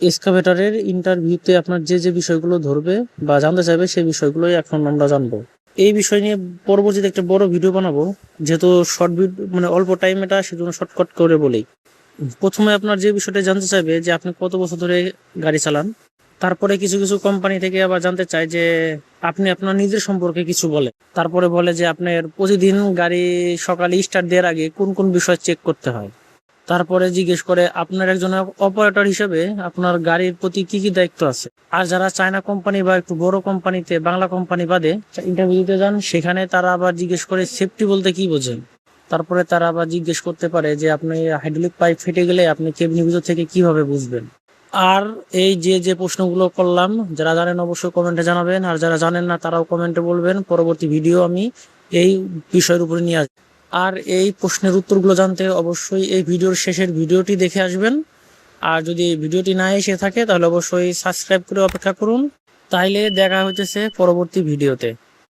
এক্সকাভেটরের ইন্টারভিউতে আপনার যে যে বিষয়গুলো ধরবে বা জানতে চাইবে সেই বিষয়গুলোই এখন আমরা জানবো। এই বিষয় নিয়ে পরবর্তীতে একটা বড় ভিডিও বানাবো, যেহেতু শর্ট ভিডিও মানে অল্প টাইম এটা, সেজন্য শর্টকাট করে বলি। প্রথমে আপনার যে বিষয়টা জানতে চাইবে যে আপনি কত বছর ধরে গাড়ি চালান। তারপরে কিছু কিছু কোম্পানি থেকে আবার জানতে চায় যে আপনি আপনার নিজের সম্পর্কে কিছু বলে। তারপরে বলে যে আপনার প্রতিদিন গাড়ি সকালে স্টার্ট দেওয়ার আগে কোন কোন বিষয় চেক করতে হয়। তারপরে জিজ্ঞেস করে আপনার একজন অপারেটর হিসেবে আপনার গাড়ির প্রতি কি কি দায়িত্ব আছে। আর যারা চায়না কোম্পানি বা একটু বড় কোম্পানিতে, বাংলা কোম্পানি বাদে ইন্টারভিউ দিতে যান, সেখানে তারা আবার জিজ্ঞেস করে সেফটি বলতে কি বোঝেন। তারপরে তারা আবার জিজ্ঞেস করতে পারে যে আপনি হাইড্রোলিক পাইপ ফেটে গেলে আপনি কেবিনের ভিতর থেকে কিভাবে বুঝবেন। আর এই যে যে প্রশ্নগুলো করলাম, যারা জানেন অবশ্যই কমেন্টে জানাবেন, আর যারা জানেন না তারাও কমেন্টে বলবেন। পরবর্তী ভিডিও আমি এই বিষয়ের উপরে নিয়ে আসবো। আর এই প্রশ্নের উত্তরগুলো জানতে অবশ্যই এই ভিডিওর শেষের ভিডিওটি দেখে আসবেন। আর যদি এই ভিডিওটি না এসে থাকে তাহলে অবশ্যই সাবস্ক্রাইব করে অপেক্ষা করুন। তাইলে দেখা হইতেছে পরবর্তী ভিডিওতে।